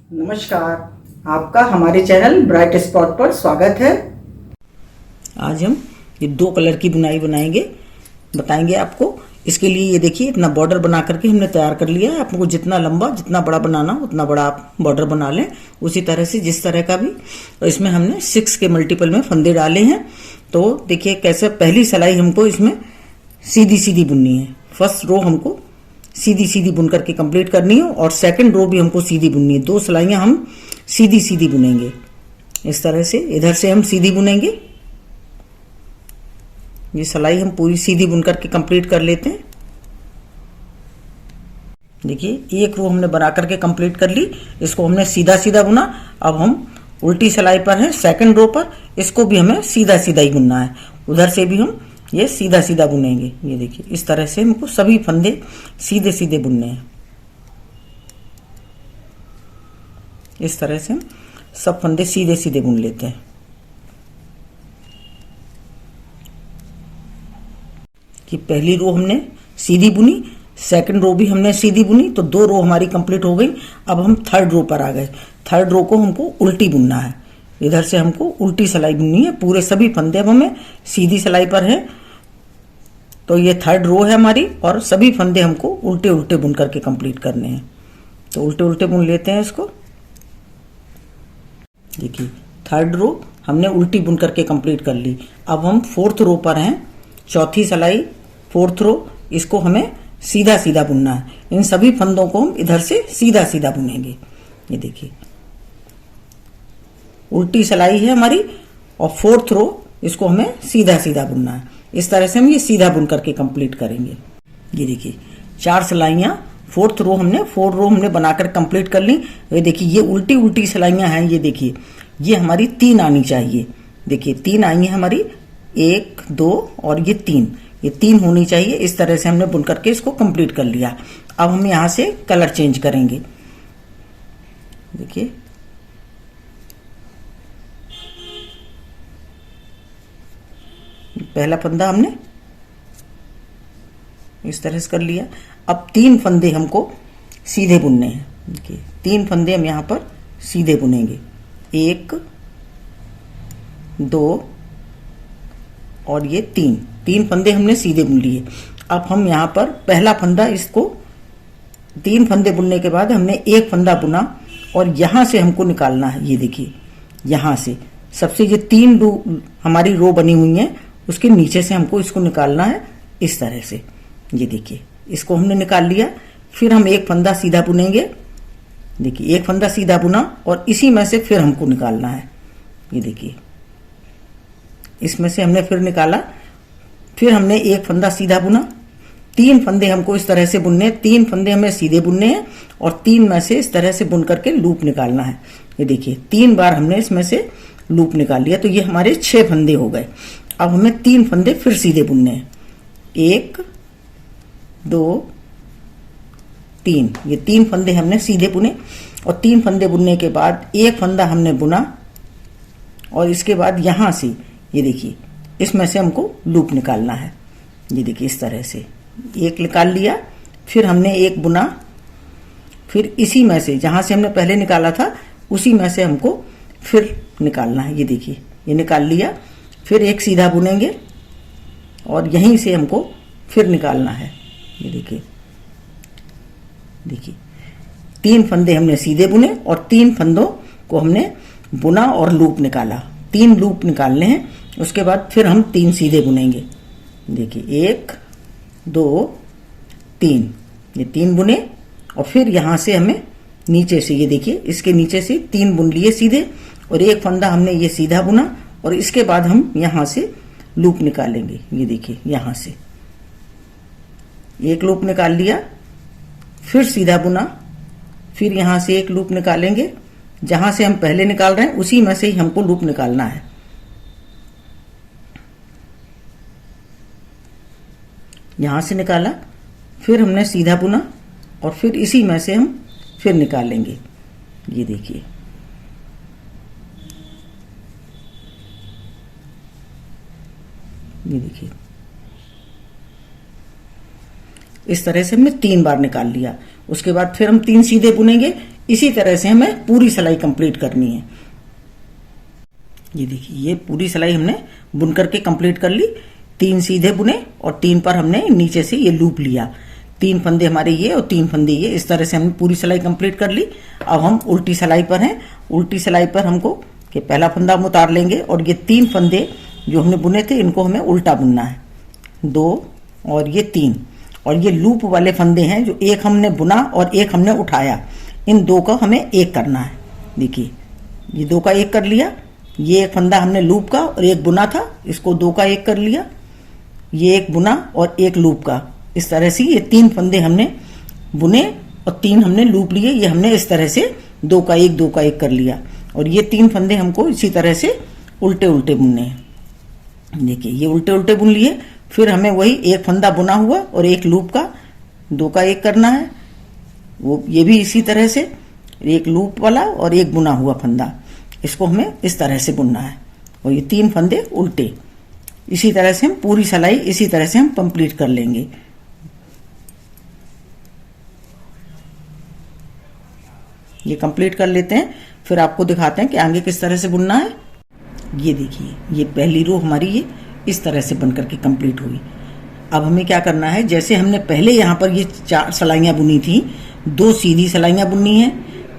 नमस्कार, आपका हमारे चैनल ब्राइट स्पॉट पर स्वागत है। आज हम ये 2 कलर की बुनाई बनाएंगे, बताएंगे आपको। इसके लिए ये देखिए इतना बॉर्डर बना करके हमने तैयार कर लिया है। आपको जितना लंबा जितना बड़ा बनाना उतना बड़ा आप बॉर्डर बना लें, उसी तरह से जिस तरह का भी। तो इसमें हमने 6 के मल्टीपल में फंदे डाले हैं। तो देखिए कैसे पहली सिलाई हमको इसमें सीधी सीधी बुननी है। फर्स्ट रो हमको सीधी सीधी बुन करके कंप्लीट करनी है और सेकंड रो भी हमको सीधी बुननी है। 2 सिलाइयां हम सीधी सीधी बुनेंगे। इस तरह से इधर से हम सीधी बुनेंगे। ये सिलाई हम पूरी सीधी बुन करके कंप्लीट कर लेते हैं। देखिए एक रो हमने बना करके कंप्लीट कर ली। इसको हमने सीधा सीधा बुना। अब हम उल्टी सिलाई पर हैं सेकंड रो पर। इसको भी हमें सीधा सीधा ही बुनना है। उधर से भी हम ये सीधा सीधा बुनेंगे। ये देखिए इस तरह से हमको सभी फंदे सीधे सीधे बुनने हैं। इस तरह से हम सब फंदे सीधे सीधे बुन लेते हैं। कि पहली रो हमने सीधी बुनी, सेकंड रो भी हमने सीधी बुनी, तो 2 रो हमारी कंप्लीट हो गई। अब हम थर्ड रो पर आ गए। थर्ड रो को हमको उल्टी बुनना है। इधर से हमको उल्टी सिलाई बुननी है। पूरे सभी फंदे अब हमें सीधी सिलाई पर है। तो ये थर्ड रो है हमारी और सभी फंदे हमको उल्टे उल्टे बुन करके कंप्लीट करने हैं। तो उल्टे उल्टे बुन लेते हैं इसको। देखिए थर्ड रो हमने उल्टी बुन करके कंप्लीट कर ली। अब हम फोर्थ रो पर हैं। चौथी सिलाई फोर्थ रो, इसको हमें सीधा सीधा बुनना है। इन सभी फंदों को हम इधर से सीधा सीधा बुनेंगे। ये देखिए उल्टी सिलाई है हमारी और फोर्थ रो, इसको हमें सीधा सीधा बुनना है। इस तरह से हम ये सीधा बुन करके कंप्लीट करेंगे। ये देखिए 4 सिलाइयां फोर्थ रो हमने 4 रो हमने बनाकर कंप्लीट कर ली। ये देखिए ये उल्टी उल्टी सिलाइयां हैं। ये देखिए ये हमारी 3 आनी चाहिए। देखिए 3 आई है हमारी, 1 2 और ये 3, ये 3 होनी चाहिए। इस तरह से हमने बुन करके इसको कंप्लीट कर लिया। अब हम यहाँ से कलर चेंज करेंगे। देखिए पहला फंदा हमने इस तरह से कर लिया। अब 3 फंदे हमको सीधे बुनने हैं। देखिए 3 फंदे हम यहाँ पर सीधे बुनेंगे। 1 2 और ये 3 फंदे हमने सीधे बुन लिए। अब हम यहाँ पर पहला फंदा, इसको 3 फंदे बुनने के बाद हमने 1 फंदा बुना और यहाँ से हमको निकालना है। ये देखिए यहाँ से सबसे ये 3 हमारी रो बनी हुई है, उसके नीचे से हमको इसको निकालना है। इस तरह से ये देखिए इसको हमने निकाल लिया। फिर हम 1 फंदा सीधा बुनेंगे। देखिए 1 फंदा सीधा बुना और इसी में से फिर हमको निकालना है। ये देखिए इसमें से हमने फिर निकाला। फिर हमने 1 फंदा सीधा बुना। 3 फंदे हमको इस तरह से बुनने, 3 फंदे हमें सीधे बुनने हैं और 3 में से इस तरह से बुन करके लूप निकालना है। ये देखिए 3 बार हमने इसमें से लूप निकाल लिया। तो ये हमारे 6 फंदे हो गए। अब हमें 3 फंदे फिर सीधे बुनने हैं। 1 2 3, ये 3 फंदे हमने सीधे बुने और 3 फंदे बुनने के बाद 1 फंदा हमने बुना और इसके बाद यहां से ये देखिए इसमें से हमको लूप निकालना है। ये देखिए इस तरह से 1 निकाल लिया। फिर हमने 1 बुना। फिर इसी में से जहां से हमने पहले निकाला था उसी में से हमको फिर निकालना है। ये देखिए ये निकाल लिया। फिर 1 सीधा बुनेंगे और यहीं से हमको फिर निकालना है। ये देखिए 3 फंदे हमने सीधे बुने और 3 फंदों को हमने बुना और लूप निकाला। 3 लूप निकालने हैं। उसके बाद फिर हम 3 सीधे बुनेंगे। देखिए 1 2 3, ये 3 बुने और फिर यहाँ से हमें नीचे से, ये देखिए इसके नीचे से 3 बुन लिए सीधे और 1 फंदा हमने ये सीधा बुना और इसके बाद हम यहाँ से लूप निकालेंगे। ये देखिए यहाँ से 1 लूप निकाल लिया। फिर सीधा बुना। फिर यहाँ से 1 लूप निकालेंगे। जहां से हम पहले निकाल रहे हैं उसी में से ही हमको लूप निकालना है। यहां से निकाला, फिर हमने सीधा बुना और फिर इसी में से हम फिर निकालेंगे। ये देखिए ये देखिए इस तरह से हमने 3 बार निकाल लिया। उसके बाद फिर हम 3 सीधे बुनेंगे। इसी तरह से हमें पूरी सिलाई कंप्लीट करनी है। ये देखिए, ये पूरी सिलाई हमने बुन करके कंप्लीट कर ली। 3 सीधे बुने और 3 पर हमने नीचे से ये लूप लिया। 3 फंदे हमारे ये और 3 फंदे ये, इस तरह से हमने पूरी सिलाई कंप्लीट कर ली। अब हम उल्टी सिलाई पर हैं। उल्टी सिलाई पर हमको कि पहला फंदा हम उतार लेंगे और ये 3 फंदे जो हमने बुने थे इनको हमें उल्टा बुनना है। 2 और ये 3, और ये लूप वाले फंदे हैं जो एक हमने बुना और एक हमने उठाया, इन 2 का हमें एक करना है। देखिए, ये 2 का एक कर लिया। ये एक फंदा हमने लूप का और एक बुना था, इसको 2 का एक कर लिया। ये एक बुना और एक लूप का, इस तरह से ये 3 फंदे हमने बुने और 3 हमने लूप लिए। ये हमने इस तरह से 2 का एक कर लिया। और ये 3 फंदे हमको इसी तरह से उल्टे उल्टे बुनने हैं। देखिए, ये उल्टे उल्टे बुन लिए। फिर हमें वही एक फंदा बुना हुआ और एक लूप का 2 का एक करना है। वो ये भी इसी तरह से एक लूप वाला और एक बुना हुआ फंदा, इसको हमें इस तरह से बुनना है। और ये 3 फंदे उल्टे, इसी तरह से हम पूरी सिलाई इसी तरह से हम कंप्लीट कर लेंगे। ये कंप्लीट कर लेते हैं, फिर आपको दिखाते हैं कि आगे किस तरह से बुनना है। ये देखिए, ये पहली रो हमारी ये इस तरह से बन करके कंप्लीट हुई। अब हमें क्या करना है, जैसे हमने पहले यहाँ पर ये 4 सिलाइयाँ बुनी थी, 2 सीधी सिलाइयाँ बुननी है,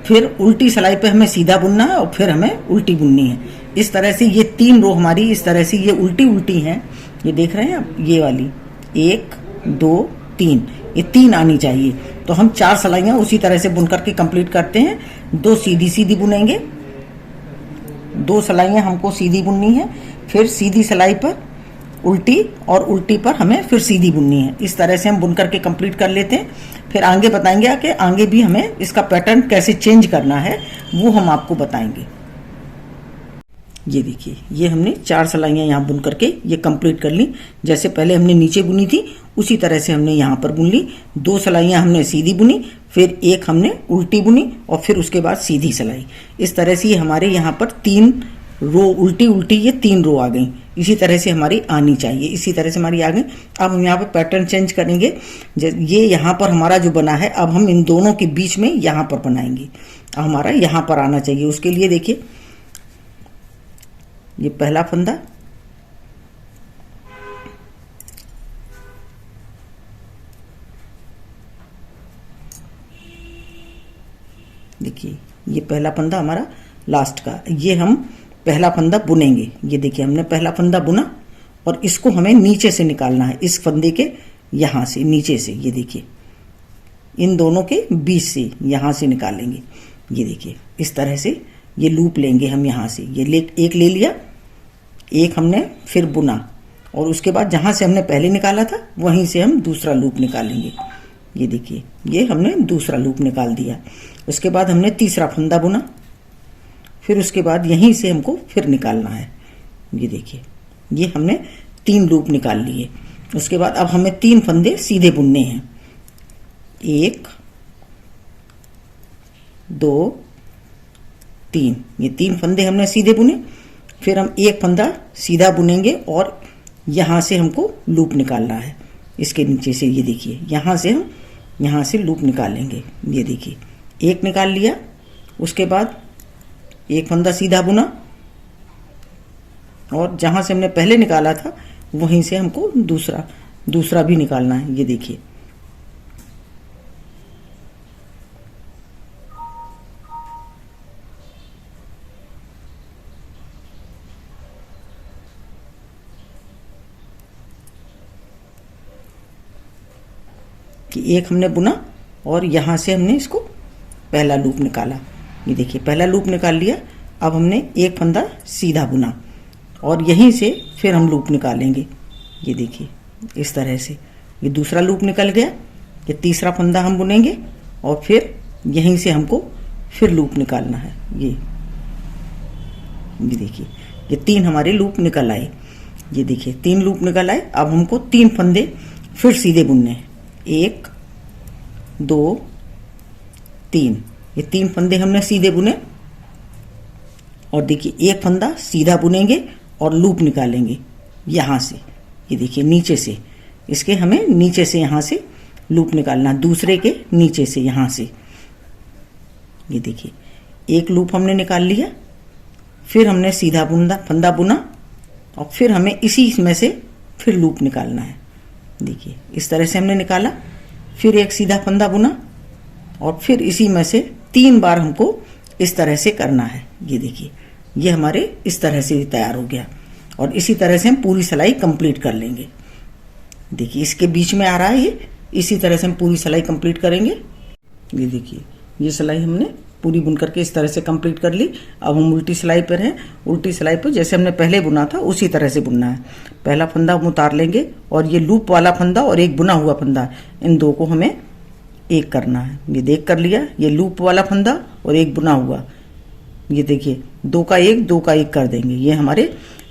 फिर उल्टी सिलाई पे हमें सीधा बुनना है और फिर हमें उल्टी बुननी है। इस तरह से ये 3 रो हमारी इस तरह से ये उल्टी उल्टी हैं। ये देख रहे हैं आप, ये वाली 1 2 3, ये 3 आनी चाहिए। तो हम 4 सिलाइयाँ उसी तरह से बुन करके कंप्लीट करते हैं। 2 सीधी सीधी बुनेंगे, 2 सिलाइयाँ हमको सीधी बुननी है, फिर सीधी सिलाई पर उल्टी और उल्टी पर हमें फिर सीधी बुननी है। इस तरह से हम बुन करके कंप्लीट कर लेते हैं। फिर आगे बताएंगे कि आगे भी हमें इसका पैटर्न कैसे चेंज करना है, वो हम आपको बताएंगे। ये देखिए, ये हमने 4 सिलाइयाँ यहाँ बुन करके ये कंप्लीट कर ली। जैसे पहले हमने नीचे बुनी थी उसी तरह से हमने यहाँ पर बुन ली। 2 सिलाइयाँ हमने सीधी बुनी, फिर एक हमने उल्टी बुनी और फिर उसके बाद सीधी सिलाई। इस तरह से ये हमारे यहाँ पर 3 रो उल्टी उल्टी ये 3 रो आ गई। इसी तरह से हमारी आनी चाहिए, इसी तरह से हमारी आ गई। अब हम यहाँ पर पैटर्न चेंज करेंगे। ये यहाँ पर हमारा जो बना है, अब हम इन दोनों के बीच में यहाँ पर बनाएंगे। अब हमारा यहाँ पर आना चाहिए। उसके लिए देखिए, ये पहला फंदा, देखिए ये पहला फंदा हमारा लास्ट का, ये हम पहला फंदा बुनेंगे। ये देखिए, हमने पहला फंदा बुना और इसको हमें नीचे से निकालना है, इस फंदे के यहाँ से नीचे से। ये देखिए, इन दोनों के बीच से यहाँ से निकालेंगे। ये देखिए, इस तरह से ये लूप लेंगे हम यहाँ से। ये एक ले लिया, एक हमने फिर बुना और उसके बाद जहाँ से हमने पहले निकाला था वहीं से हम दूसरा लूप निकालेंगे। ये देखिए, ये हमने दूसरा लूप निकाल दिया। उसके बाद हमने तीसरा फंदा बुना, फिर उसके बाद यहीं से हमको फिर निकालना है। ये देखिए, ये हमने 3 लूप निकाल लिए। उसके बाद अब हमें 3 फंदे सीधे बुनने हैं। 1 2 3, ये 3 फंदे हमने सीधे बुने। फिर हम एक फंदा सीधा बुनेंगे और यहाँ से हमको लूप निकालना है, इसके नीचे से। ये देखिए, यहाँ से हम यहाँ से लूप निकालेंगे। ये देखिए, एक निकाल लिया। उसके बाद एक फंदा सीधा बुना और जहाँ से हमने पहले निकाला था वहीं से हमको दूसरा भी निकालना है। ये देखिए, कि एक हमने बुना और यहाँ से हमने इसको पहला लूप निकाला। ये देखिए, पहला लूप निकाल लिया। अब हमने एक फंदा सीधा बुना और यहीं से फिर हम लूप निकालेंगे। ये देखिए, इस तरह से ये दूसरा लूप निकल गया। ये तीसरा फंदा हम बुनेंगे और फिर यहीं से हमको फिर लूप निकालना है। ये देखिए, ये 3 हमारे लूप निकल आए। ये देखिए, 3 लूप निकल आए। अब हमको 3 फंदे फिर सीधे बुनने हैं। 1 2 3, ये 3 फंदे हमने सीधे बुने और देखिए, एक फंदा सीधा बुनेंगे और लूप निकालेंगे यहाँ से। ये देखिए, नीचे से इसके हमें नीचे से यहाँ से लूप निकालना, दूसरे के नीचे से यहाँ से। ये देखिए एक लूप हमने निकाल लिया, फिर हमने सीधा फंदा बुना और फिर हमें इसी में से फिर लूप निकालना है। देखिए इस तरह से हमने निकाला, फिर एक सीधा फंदा बुना और फिर इसी में से 3 बार हमको इस तरह से करना है। ये देखिए ये हमारे इस तरह से तैयार हो गया और इसी तरह से हम पूरी सिलाई कंप्लीट कर लेंगे। देखिए इसके बीच में आ रहा है ये, इसी तरह से हम पूरी सिलाई कंप्लीट करेंगे। ये देखिए ये सिलाई हमने पूरी बुन करके इस तरह से कंप्लीट कर ली। अब हम उल्टी सिलाई पर हैं। उल्टी सिलाई पर जैसे हमने पहले बुना था उसी तरह से बुनना है। पहला फंदा हम उतार लेंगे और ये लूप वाला फंदा और एक बुना हुआ फंदा, इन दो को हमें एक करना है। ये देख कर लिया, ये लूप वाला फंदा और एक बुना हुआ, ये देखिए 2 का 1 2 का 1 कर देंगे। ये हमारे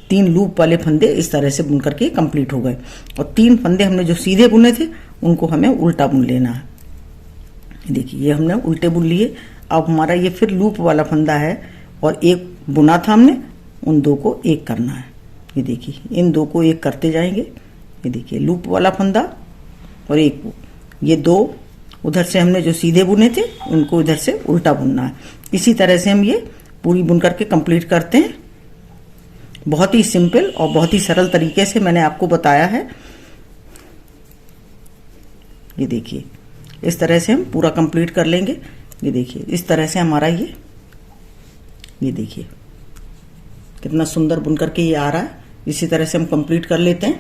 3 लूप वाले फंदे इस तरह से बुन करके कंप्लीट हो गए। और 3 फंदे हमने जो सीधे बुने थे उनको हमें उल्टा बुन लेना है। देखिए ये हमने उल्टे बुन लिए। अब हमारा ये फिर लूप वाला फंदा है और एक बुना था हमने, उन 2 को एक करना है। ये देखिए इन 2 को एक करते जाएंगे। ये देखिए लूप वाला फंदा और एक, ये 2 उधर से हमने जो सीधे बुने थे उनको इधर से उल्टा बुनना है। इसी तरह से हम ये पूरी बुन करके कंप्लीट करते हैं। बहुत ही सिंपल और बहुत ही सरल तरीके से मैंने आपको बताया है। ये देखिए इस तरह से हम पूरा कंप्लीट कर लेंगे। ये देखिए इस तरह से हमारा ये देखिए कितना सुंदर बुन करके ये आ रहा है। इसी तरह से हम कंप्लीट कर लेते हैं।